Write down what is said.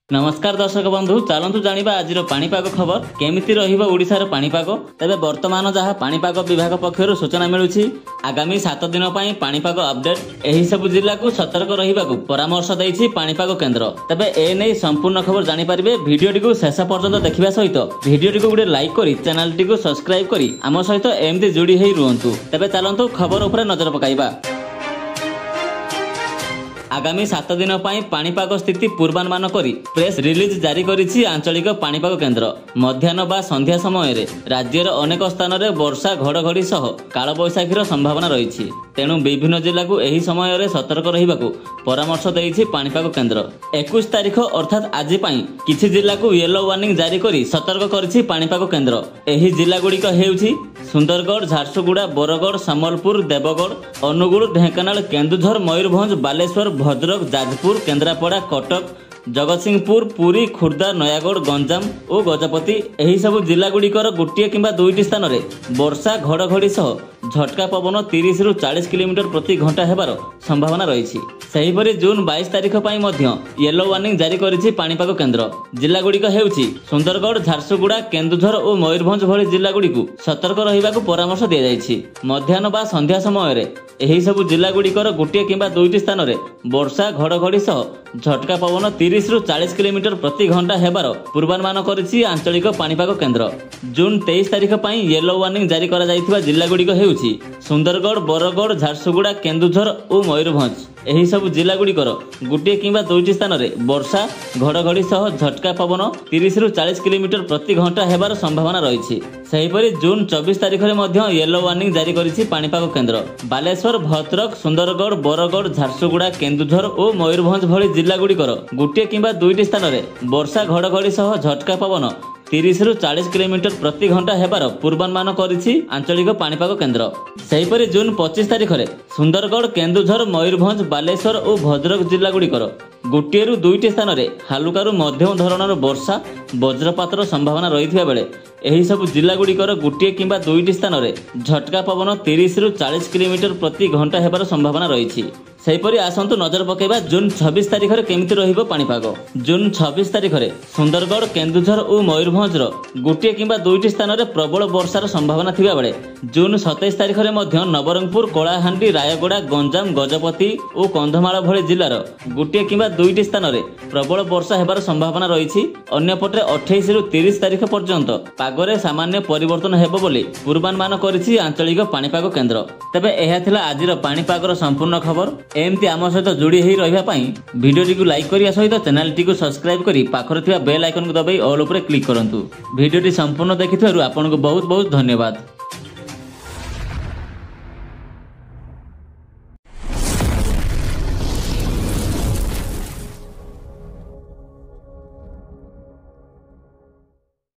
नमस्कार दर्शक बंधु चलतु जानिबा आजिर पाणीपाग खबर केमिति रहिबो ओडिशार पाणीपाग। तेबे वर्तमान जहाँ पाणीपाग विभाग पक्षरु सूचना मिलुछि आगामी 7 दिन पई पाणीपाग अपडेट एही सब जिल्ला को सतर्क रहिबाकू परामर्श दैछि पाणीपाग केन्द्र। तेबे ए नै संपूर्ण खबर जानि परिबे भिडियोटी को शेष पर्यंत देखिबा सहित भिडियोटी को गुडे लाइक करी चैनलटी को सब्सक्राइब करी आम सहित एमती जोड़ी हेई रुहंतु। तेबे चलंतु खबर उपरे नजर पकाइबा। आगामी 7 दिन पर पाणीपाग स्थिति पूर्वानुमान करी प्रेस रिलीज जारी करिछि आंचलिक पाणीपाग केन्द्र। मध्याह्न बा संध्या समय रे राज्यर अनेक स्थान रे वर्षा घड़घड़ी सह कालबैशाखीर संभावना रही। तेणु विभिन्न जिला को एही समय रे सतर्क रहिबाकू परामर्श दैछि पाणीपाग केन्द्र। 21 तारिख अर्थात आज पई किछि जिला को येलो वार्निंग जारी करी सतर्क करिछि पाणीपाग केन्द्र। एही जिला गुड़िक हेउछि सुंदरगढ़, झारसुगुड़ा, बरगढ़, सम्बलपुर, देवगढ़, अनुगुल, ढेंकानाल, केन्दुझर, मयूरभंज, बालेश्वर, भद्रक, जाजपुर, केन्द्रापड़ा, कटक, जगतसिंहपुर, पुरी, खुर्दा, नयागढ़, गंजाम और गजपति। एही सब जिला गुड़िकर गोटे किंबा दुईटी स्थान रे वर्षा घड़घड़ी सह झटका पवन 30 रु 40 किलोमीटर प्रति घंटा हेबार संभावना रही। सेहीपरि जून 22 तारिख पई मध्य येलो वार्निंग जारी करिछि पाणीपाग केन्द्र। जिला गुड़िक हेउछि सुंदरगढ़, झारसुगुड़ा, केन्दुझर और मयूरभंज भली जिला गुड़िकु सतर्क रहिबाकू परामर्श दिया जायछि। मध्याह्न बा संध्या समय रे एही सब जिला गुड़िकर गोटे किंबा दुईटी स्थान रे वर्षा घड़घड़ी सह झटका पवन 30 रु 40 किलोमीटर प्रति घंटा हेबार पूर्वानुमान करिछि आंचलिक पाणीपाग केन्द्र। जून 23 तारिख पई येलो वार्निंग जारी करा जायथिबा जिला गुड़िक हेउछि सुंदरगढ़, बरगढ़, झारसुगुड़ा, केन्दुझर और मयूरभंज। एही सब जिला गुड़िकर गोटे किंबा दुईटी स्थान रे वर्षा घड़घड़ी सह झटका पवन 30 रु 40 किलोमीटर प्रति घंटा हेबार संभावना रही। सेहीपरि जून 24 तारिख रे मध्य येलो वार्निंग जारी करिछि पाणीपाग केन्द्र। बालेश्वर, भद्रक, सुंदरगढ़, बरगढ़, झारसुगुड़ा, केन्दुझर और मयूरभंज भली जिला गुड़िकर गोटे किंबा दुईटी स्थान रे वर्षा घड़घड़ी सह झटका पवन 30 रु 40 किलोमीटर प्रति घंटा हेबार पूर्वानुमान करिछि आंचलिक पाणीपाग केन्द्र। सेहीपरि जून 25 तारिख रे सुंदरगढ़, केन्दुझर, मयूरभंज, बालेश्वर और भद्रक जिला गुड़िकर गोटे रु दुईटी स्थान रे हालुकारु मध्यम धरणर वर्षा वज्रपातर संभावना रही बेले एही सब जिला गुड़िकर गोटे किंबा दुईटी स्थान रे झटका पवन 30 रु 40 किलोमीटर प्रति घंटा हेबार संभावना रही। सेहीपरि आसंतु नजर पकेबा जून 26 तारिख रे केमिति रहिबो पाणीपाग। जून 26 तारिख रे सुंदरगढ़, केन्दुझर और मयूरभंज गोटे किंबा दुईटी स्थान रे प्रबल वर्षार संभावना थिबा बेले जून 27 तारिख रे मध्य नवरंगपुर, कलाहांडी, रायगड़ा, गंजाम, गजपति और कंधमाल भली जिलार गोटे किंबा दुईटी स्थान रे प्रबल वर्षा हेबार संभावना रही। अन्यपटे 28 रु 30 तारिख पर्यंत पागरे सामान्य परिवर्तन हेबो बोली पूर्वानुमान करिछि आंचलिक पाणीपाग केन्द्र। तेबे एहा थिला आजिर पाणीपागर संपूर्ण खबर। एमती आम सहित जोड़ी होई रहिबा पई भिडियोटी को लाइक करिया सहित चैनलटी को सब्सक्राइब करी पाखरे थिबा बेल आइकन को दबाई ऑल उपरे क्लिक करंतु। भिडियोटी संपूर्ण देखिथिबारु आपनको बहुत बहुत धन्यवाद।